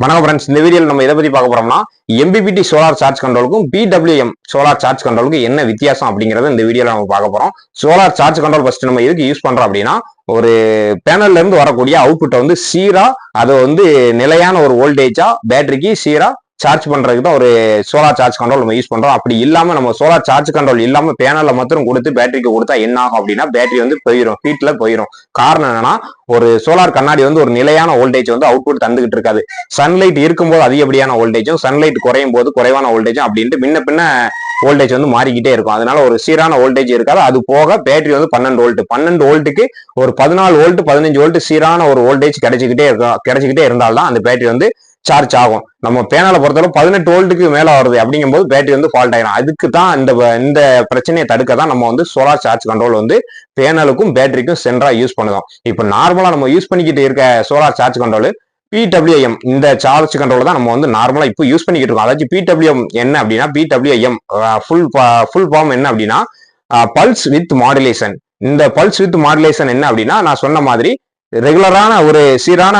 வணக்கம் ஃப்ரெண்ட்ஸ், இந்த வீடியோவில் நம்ம எதை பத்தி பார்க்க போறோம்னா MPPT சோலார் சார்ஜ் கண்ட்ரோலுக்கும் PWM சோலார் சார்ஜ் கண்ட்ரோலுக்கும் என்ன வித்தியாசம் அப்படிங்கறத இந்த வீடியோல நம்ம பார்க்க போறோம். சோலார் சார்ஜ் கண்ட்ரோல் ஃபர்ஸ்ட் நம்ம எதுக்கு யூஸ் பண்றோம் அப்படின்னா, ஒரு பேனல்ல இருந்து வரக்கூடிய அவுட்புட்டை வந்து சீரா அதை வந்து நிலையான ஒரு வோல்டேஜா பேட்டரிக்கு சீரா சார்ஜ் பண்றதுக்கு தான் ஒரு சோலார் சார்ஜ் கண்ட்ரோல் நம்ம யூஸ் பண்றோம். அப்படி இல்லாம நம்ம சோலார் சார்ஜ் கண்ட்ரோல் இல்லாம பேனல்ல மாத்திரம் கொடுத்து பேட்டரிக்கு கொடுத்தா என்ன ஆகும் அப்படின்னா, பேட்டரி வந்து போயிடும், ஹீட்ல போயிடும். காரணம் என்னன்னா, ஒரு சோலார் கண்ணாடி வந்து ஒரு நிலையான வோல்டேஜ் வந்து அவுட்புட் தந்துகிட்டு இருக்காது. சன்லைட் இருக்கும்போது அதிகப்படியான வோல்டேஜும், சன்லைட் குறையும் போது குறைவான வோல்டேஜும் அப்படின்ட்டு முன்ன பின்ன வோல்டேஜ் வந்து மாறிக்கிட்டே இருக்கும். அதனால ஒரு சீரான வோல்டேஜ் இருக்காது. அது போக பேட்டரி வந்து 12 வோல்ட்டுக்கு ஒரு 14 வோல்ட் 15 வோல்ட் சீரான ஒரு வோல்டேஜ் கிடைச்சிக்கிட்டே இருந்தால்தான் அந்த பேட்டரி வந்து சார்ஜ் ஆகும். நம்ம பேனலை பொறுத்தவரை 18 வோல்ட்டுக்கு மேல வருது அப்படிங்கும்போது பேட்டரி வந்து ஃபால்ட் ஆயிடும். அதுக்கு தான் இந்த பிரச்சனையை தடுக்க தான் நம்ம வந்து சோலார் சார்ஜ் கண்ட்ரோல் வந்து பேனலுக்கும் பேட்டரிக்கும் சென்டரா யூஸ் பண்ணுவோம். இப்போ நார்மலா நம்ம யூஸ் பண்ணிக்கிட்டு இருக்க சோலார் சார்ஜ் கண்ட்ரோல் PWM இந்த சார்ஜ் கண்ட்ரோல் தான் நம்ம வந்து நார்மலா இப்போ யூஸ் பண்ணிக்கிட்டு இருக்கோம். அதாச்சும் PWM என்ன அப்படின்னா, PWM ஃபுல் ஃபார்ம் என்ன அப்படின்னா பல்ஸ் வித் மாடுலேஷன். இந்த பல்ஸ் வித் மாடுலேஷன் என்ன அப்படின்னா, நான் சொன்ன மாதிரி ரெகுலரான ஒரு சீரான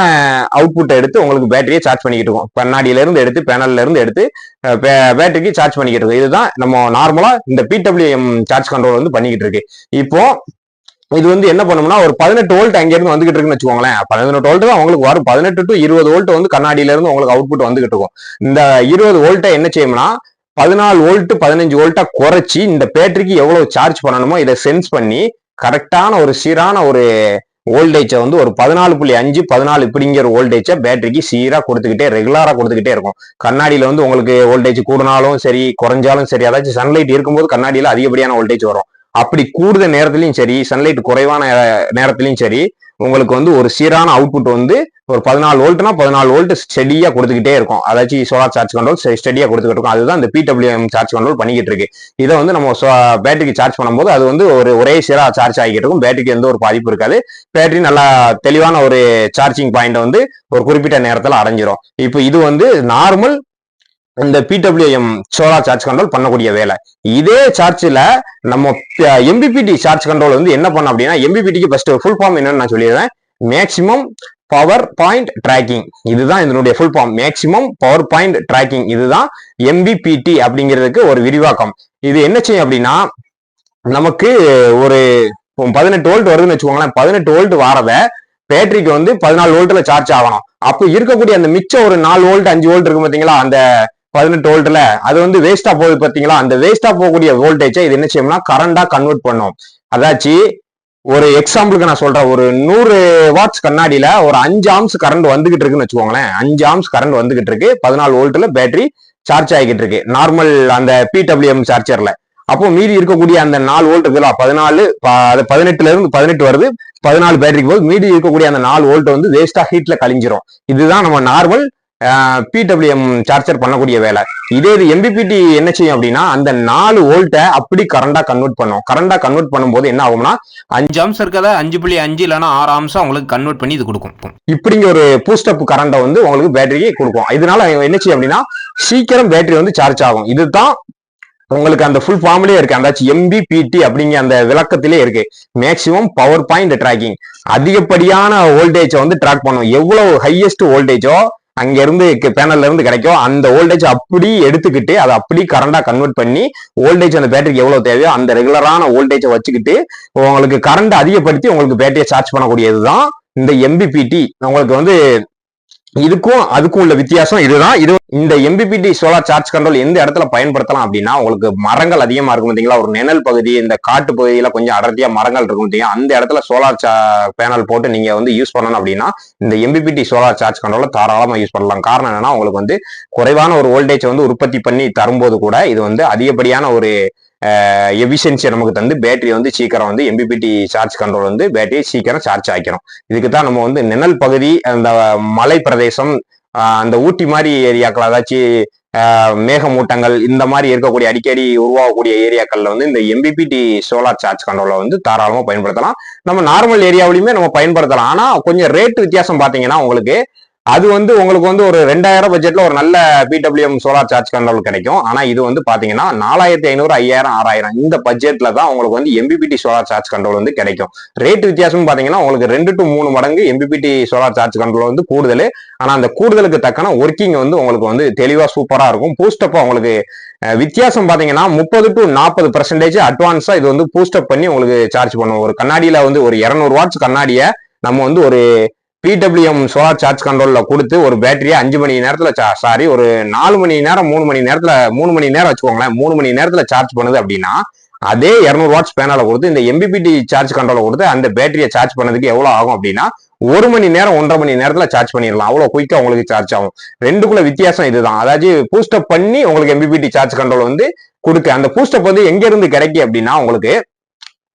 அவுட்புட் எடுத்து உங்களுக்கு பேட்டரியை சார்ஜ் பண்ணிக்கிட்டு இருக்கோம். கண்ணாடியில இருந்து எடுத்து பேனல்ல இருந்து எடுத்து பேட்டரிக்கு சார்ஜ் பண்ணிக்கிட்டு இருக்கோம். இதுதான் நம்ம நார்மலா இந்த PWM சார்ஜ் கண்ட்ரோல் வந்து பண்ணிக்கிட்டு இருக்கு. இப்போ இது வந்து என்ன பண்ணும்னா, ஒரு 18 வோல்ட் அங்க இருந்து வந்துகிட்டு இருக்குன்னு வச்சுக்கோங்களேன். 18 வோல்ட் தான் உங்களுக்கு வரும். 18 to 20 வோல்ட் வந்து கண்ணாடியில இருந்து உங்களுக்கு அவுட்புட் வந்துகிட்டு இருக்கும். இந்த 20 வோல்ட்டை என்ன செய்யும்னா, 14 வோல்ட் 15 வோல்ட்டா குறைச்சி இந்த பேட்டரிக்கு எவ்வளவு சார்ஜ் பண்ணணுமோ இதை சென்ஸ் பண்ணி கரெக்டான ஒரு சீரான ஒரு வோல்டேஜை வந்து ஒரு 14.5 14 இப்படிங்கிற வோல்டேஜை பேட்டரிக்கு சீரா கொடுத்துக்கிட்டே ரெகுலரா கொடுத்துக்கிட்டே இருக்கும். கண்ணாடியில வந்து உங்களுக்கு வோல்டேஜ் கூடினாலும் சரி குறைஞ்சாலும் சரி, அதாச்சும் சன்லைட் இருக்கும்போது கண்ணாடியில அதிகப்படியான வோல்டேஜ் வரும். அப்படி கூடுத நேரத்திலையும் சரி, சன்லைட் குறைவான நேரத்திலையும் சரி, உங்களுக்கு வந்து ஒரு சீரான அவுட்புட் வந்து ஒரு 14 வோல்ட்னா 14 வோல்ட் ஸ்டெடியா கொடுத்துக்கிட்டே இருக்கும். அதாச்சும் சோலார் சார்ஜ் கண்ட்ரோல் ஸ்டெடியா கொடுத்துக்கிட்டு இருக்கும். அதுதான் இந்த PWM சார்ஜ் கண்ட்ரோல் பண்ணிக்கிட்டு இருக்கு. இதை வந்து நம்ம பேட்டரிக்கு சார்ஜ் பண்ணும்போது அது வந்து ஒரே சீரா சார்ஜ் ஆகிட்டு இருக்கும். பேட்டரிக்கு எந்த ஒரு பாதிப்பு இருக்காது. பேட்டரி நல்லா தெளிவான ஒரு சார்ஜிங் பாயிண்ட் வந்து ஒரு குறிப்பிட்ட நேரத்தில் அடைஞ்சிரும். இப்போ இது வந்து நார்மல் இந்த PWM சோலார் சார்ஜ் கண்ட்ரோல் பண்ணக்கூடிய வேலை. இதே சார்ஜ்ல நம்ம MPPT சார்ஜ் கண்ட்ரோல் வந்து என்ன பண்ண அப்படின்னா, MPPTக்கு ஃபர்ஸ்ட் ஃபுல் ஃபார்ம் என்னன்னு நான் சொல்லிடுறேன். Maximum power point tracking. இதுதான் இதனுடைய full form. Maximum power point tracking. இதுதான் MPPT அப்படிங்கிறதுக்கு ஒரு விரிவாக்கம். இது என்ன செய்யும் அப்படின்னா, நமக்கு ஒரு 18 வோல்ட் வருதுன்னு வச்சுக்கோங்களேன். 18 வோல்ட் வாரத பேட்டரிக்கு வந்து 14 வோல்ட்ல சார்ஜ் ஆகணும். அப்போ இருக்கக்கூடிய அந்த மிச்சம் ஒரு 4 வோல்ட் 5 வோல்ட் இருக்கு பாத்தீங்களா, அந்த 18 வோல்ட்ல அது வந்து வேஸ்டா போகுது பாத்தீங்களா. அந்த வேஸ்டா போகக்கூடிய வோல்டேஜை இது என்ன செய்யும்னா கரண்டா கன்வெர்ட் பண்ணும். அதாச்சு ஒரு எக்ஸாம்பிளுக்கு நான் சொல்றேன், ஒரு 100 வாட்ஸ் கண்ணாடியில ஒரு 5 ஆம்ஸ் கரண்ட் வந்துகிட்டு இருக்குன்னு வச்சுக்கோங்களேன். 5 ஆம்ஸ் கரண்ட் வந்துகிட்டு இருக்கு, 14 வோல்ட்ல பேட்டரி சார்ஜ் ஆகிட்டு இருக்கு நார்மல் அந்த PWM சார்ஜர்ல. அப்போ மீதி இருக்கக்கூடிய அந்த 4 வோல்ட் இருக்குல்ல, 18ல இருந்து 18 வருது, 14 பேட்டரிக்கு போது மீதி இருக்கக்கூடிய அந்த 4 வோல்ட் வந்து வேஸ்டா ஹீட்ல கழிஞ்சிரும். இதுதான் நம்ம நார்மல் PWM சார்ஜர் பண்ணக்கூடிய வேலை. இதே இது MPPT என்ன செய்யும் அப்படின்னா, அந்த 4 வோல்ட்டை அப்படி கரண்டா கன்வெர்ட் பண்ணும். கரண்டா கன்வெர்ட் பண்ணும்போது என்ன ஆகும்னா, 5 ஆம்ஸ் இருக்கிறத 5.5 இல்லைன்னா 6 ஆம்ஸா உங்களுக்கு கன்வெர்ட் பண்ணி இது கொடுக்கும். இப்படிங்க ஒரு பூஸ்டப் கரண்டை வந்து உங்களுக்கு பேட்டரிக்கு கொடுக்கும். இதனால என்ன செய்யும் அப்படின்னா, சீக்கிரம் பேட்டரி வந்து சார்ஜ் ஆகும். இதுதான் உங்களுக்கு அந்த ஃபுல் ஃபார்ம்லயே இருக்கு. அந்த MPPT அப்படிங்கிற அந்த விளக்கத்திலே இருக்கு. Maximum power point tracking. அதிகப்படியான வோல்டேஜை வந்து ட்ராக் பண்ணும். எவ்வளவு ஹையஸ்ட் வோல்டேஜோ அங்க இருந்து பேனல்ல இருந்து கிடைக்கும், அந்த வோல்டேஜ் அப்படி எடுத்துக்கிட்டு அதை அப்படி கரண்டா கன்வெர்ட் பண்ணி வோல்டேஜ் அந்த பேட்டரிக்கு எவ்வளவு தேவையோ அந்த ரெகுலரான வோல்டேஜை வச்சுக்கிட்டு உங்களுக்கு கரண்ட் அதிகப்படுத்தி உங்களுக்கு பேட்டரியை சார்ஜ் பண்ணக்கூடியதுதான் இந்த MPPT. உங்களுக்கு வந்து இதுக்கும் அதுக்கும் உள்ள வித்தியாசம் இதுதான். இந்த MPPT சோலார் சார்ஜ் கண்ட்ரோல் எந்த இடத்துல பயன்படுத்தலாம் அப்படின்னா, உங்களுக்கு மரங்கள் அதிகமா இருக்கும் பார்த்தீங்களா, ஒரு நிழல் பகுதி, இந்த காட்டு பகுதியில கொஞ்சம் அடர்த்தியா மரங்கள் இருக்கும் பார்த்தீங்களா, அந்த இடத்துல சோலார் பேனல் போட்டு நீங்க வந்து யூஸ் பண்ணணும் அப்படின்னா இந்த MPPT சோலார் சார்ஜ் கண்ட்ரோல தாராளமா யூஸ் பண்ணலாம். காரணம் என்னன்னா, உங்களுக்கு வந்து குறைவான ஒரு வோல்டேஜ் வந்து உற்பத்தி பண்ணி தரும்போது கூட இது வந்து அதிகப்படியான ஒரு எஃபிஷியன்சி நமக்கு தந்து பேட்டரி வந்து சீக்கிரம் வந்து MPPT சார்ஜ் கண்ட்ரோல் வந்து பேட்டரியை சீக்கிரம் சார்ஜ் ஆக்கிரும். இதுக்கு தான் நம்ம வந்து நிழல் பகுதி, அந்த மலை பிரதேசம், அந்த ஊட்டி மாதிரி ஏரியாக்கள், அதாச்சும் மேகமூட்டங்கள் இந்த மாதிரி இருக்கக்கூடிய அடிக்கடி உருவாகக்கூடிய ஏரியாக்கள்ல வந்து இந்த MPPT சோலார் சார்ஜ் கண்ட்ரோலை வந்து தாராளமா பயன்படுத்தலாம். நம்ம நார்மல் ஏரியாவிலுமே நம்ம பயன்படுத்தலாம். ஆனா கொஞ்சம் ரேட் வித்தியாசம் பாத்தீங்கன்னா, உங்களுக்கு அது வந்து உங்களுக்கு வந்து ஒரு 2000 பட்ஜெட்ல ஒரு நல்ல பிடபிள்யூஎம் சோலார் சார்ஜ் கண்ட்ரோல் கிடைக்கும். ஆனா இது வந்து பாத்தீங்கன்னா 4500, 5000, 6000 இந்த பட்ஜெட்ல தான் உங்களுக்கு வந்து எம்பிபிடி சோலார் சார்ஜ் கண்ட்ரோல் வந்து கிடைக்கும். ரேட் வித்தியாசம் பாத்தீங்கன்னா உங்களுக்கு 2 to 3 மடங்கு எம்பிபிடி சோலார் சார்ஜ் கண்ட்ரோல் வந்து கூடுதல். ஆனா அந்த கூடுதலுக்கு தக்கன ஒர்க்கிங் வந்து உங்களுக்கு வந்து தெளிவா சூப்பரா இருக்கும். பூஸ்டப்பா உங்களுக்கு வித்தியாசம் பாத்தீங்கன்னா 30 to 40% அட்வான்ஸா இது வந்து பூஸ்டப் பண்ணி உங்களுக்கு சார்ஜ் பண்ணுவோம். ஒரு கண்ணாடியில வந்து ஒரு 200 வாட்ஸ் கண்ணாடியை நம்ம வந்து ஒரு பிடபிள்யூஎம் சோலார் சார்ஜ் கண்ட்ரோல்ல கொடுத்து ஒரு பேட்டரியை 5 மணி நேரத்துல ஒரு 4 மணி நேரம் 3 மணி நேரத்துல 3 மணி நேரம் வச்சுக்கோங்களேன், 3 மணி நேரத்துல சார்ஜ் பண்ணுது அப்படின்னா அதே 200 வாட்ஸ் பேனலை கொடுத்து இந்த எம்பிபிடி சார்ஜ் கண்ட்ரோலை கொடுத்து அந்த பேட்டரியை சார்ஜ் பண்ணதுக்கு எவ்வளவு ஆகும் அப்படின்னா 1 மணி நேரம் 1.5 மணி நேரத்துல சார்ஜ் பண்ணிடலாம். அவ்வளவு குயிக்கா உங்களுக்கு சார்ஜ் ஆகும். ரெண்டுக்குள்ள வித்தியாசம் இதுதான். அதாவது பூஸ்டப் பண்ணி உங்களுக்கு எம்பிபிடி சார்ஜ் கண்ட்ரோல் வந்து கொடுக்க, அந்த பூஸ்டப் வந்து எங்க இருந்து கிடைக்கும் அப்படின்னா உங்களுக்கு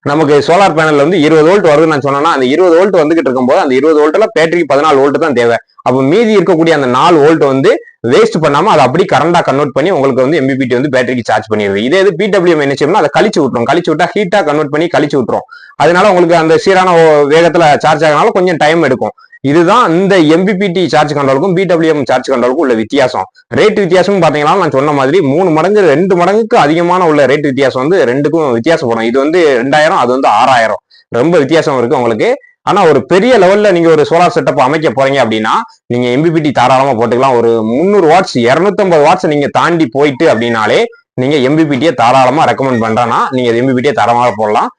நமக்கு சோலார் பேனல்ல வந்து 20 வோல்ட் வருதுன்னு நான் சொன்னேன்னா அந்த 20 வோல்ட் வந்துகிட்டு இருக்கும்போது அந்த 20 வோல்ட்ல பேட்டரிக்கு 14 வோல்ட் தான் தேவை. அப்போ மீதி இருக்கக்கூடிய அந்த 4 வோல்ட் வந்து வேஸ்ட் பண்ணாம அதை அப்படி கரண்டா கன்வெர்ட் பண்ணி உங்களுக்கு வந்து எம்பிபிடி வந்து பேட்டரிக்கு சார்ஜ் பண்ணிடுது. இதே இது பிடபிள்யூஎம் என்ன செய்யணும்னா அதை கழிச்சு விட்டுரும். கழிச்சு விட்டா ஹீட்டா கன்வெர்ட் பண்ணி கழிச்சு விட்டுரும். அதனால உங்களுக்கு அந்த சீரான வேகத்துல சார்ஜ் ஆகனால கொஞ்சம் டைம் எடுக்கும். இதுதான் இந்த எம்பிபிடி சார்ஜ் கண்ட்ரோலுக்கும் பிடபிள்யூஎம் சார்ஜ் கண்ட்ரோலுக்கும் உள்ள வித்தியாசம். ரேட் வித்தியாசம் பாத்தீங்கன்னா நான் சொன்ன மாதிரி 3 மடங்கு 2 மடங்குக்கு அதிகமான உள்ள ரேட் வித்தியாசம் வந்து ரெண்டுக்கும் வித்தியாசப்படும். இது வந்து 2000, அது வந்து 6000, ரொம்ப வித்தியாசம் இருக்கு உங்களுக்கு. ஆனா ஒரு பெரிய லெவல்ல நீங்க ஒரு சோலார் செட்டப் அமைக்க போறீங்க அப்படின்னா நீங்க எம்பிபிடி தாராளமா போட்டுக்கலாம். ஒரு 300 வாட்ஸ் 250 வாட்ஸ் நீங்க தாண்டி போயிட்டு அப்படின்னாலே நீங்க எம்பிபிடியை தாராளமா ரெக்கமெண்ட் பண்றேன்னா நீங்க எம்பிபிடியை தாராளமாக போடலாம்.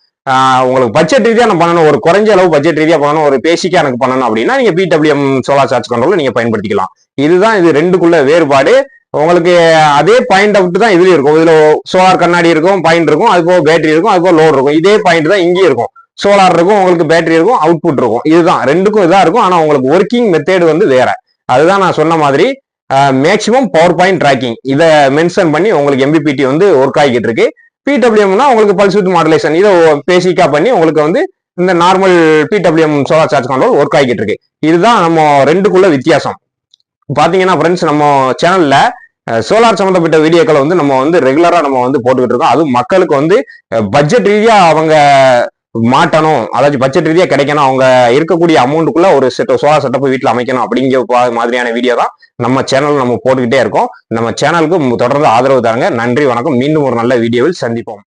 உங்களுக்கு பட்ஜெட் ரீதியா நான் பண்ணணும், ஒரு குறைஞ்ச அளவு பட்ஜெட் ரீதியா பண்ணணும், ஒரு பேசிக்கா எனக்கு பண்ணணும் அப்படின்னா நீங்க பிடபிள்யூஎம் சோலார் சார்ஜ் கண்ட்ரோல் நீங்க பயன்படுத்திக்கலாம். இதுதான் இது ரெண்டுக்குள்ள வேறுபாடு. உங்களுக்கு அதே பாயிண்ட் அவுட் தான் இதுலயும் இருக்கும். இதுல சோலார் கண்ணாடி இருக்கும், பாயிண்ட் இருக்கும், அது போக பேட்டரி இருக்கும், அது போக லோட் இருக்கும். இதே பாயிண்ட் தான் இங்கேயும் இருக்கும். சோலார் இருக்கும், உங்களுக்கு பேட்டரி இருக்கும், அவுட்புட் இருக்கும். இதுதான் ரெண்டுக்கும் இதா இருக்கும். ஆனா உங்களுக்கு ஒர்க்கிங் மெத்தேடு வந்து வேற. அதுதான் நான் சொன்ன மாதிரி மேக்சிமம் பவர் பாயிண்ட் ட்ராக்கிங் இதை மென்ஷன் பண்ணி உங்களுக்கு எம்பிபிடி வந்து ஒர்க் ஆகிட்டு இருக்கு. பிடபிள்யூஎம்னா உங்களுக்கு பல்ஸ் வித் மாடுலேஷன் இதை பேசிக்கா பண்ணி உங்களுக்கு வந்து இந்த normal PWM solar charge control work ஆகிட்டு இருக்கு. இதுதான் நம்ம ரெண்டுக்குள்ள வித்தியாசம். பாத்தீங்கன்னா ஃப்ரெண்ட்ஸ், நம்ம சேனல்ல சோலார் சம்பந்தப்பட்ட வீடியோக்களை வந்து நம்ம வந்து ரெகுலரா நம்ம வந்து போட்டுக்கிட்டு இருக்கோம். அதுவும் மக்களுக்கு வந்து பட்ஜெட் ரீதியா அவங்க மாட்டணும், அதாவது பட்ஜெட் ரீதியா கிடைக்கணும், அவங்க இருக்கக்கூடிய அமௌண்ட்டுக்குள்ள ஒரு சோலார் செட்டப் வீட்டில் அமைக்கணும் அப்படிங்கிற மாதிரியான வீடியோ தான் நம்ம சேனல் நம்ம போட்டுக்கிட்டே இருக்கோம். நம்ம சேனலுக்கு தொடர்ந்து ஆதரவு தாங்க. நன்றி, வணக்கம். மீண்டும் ஒரு நல்ல வீடியோவில் சந்திப்போம்.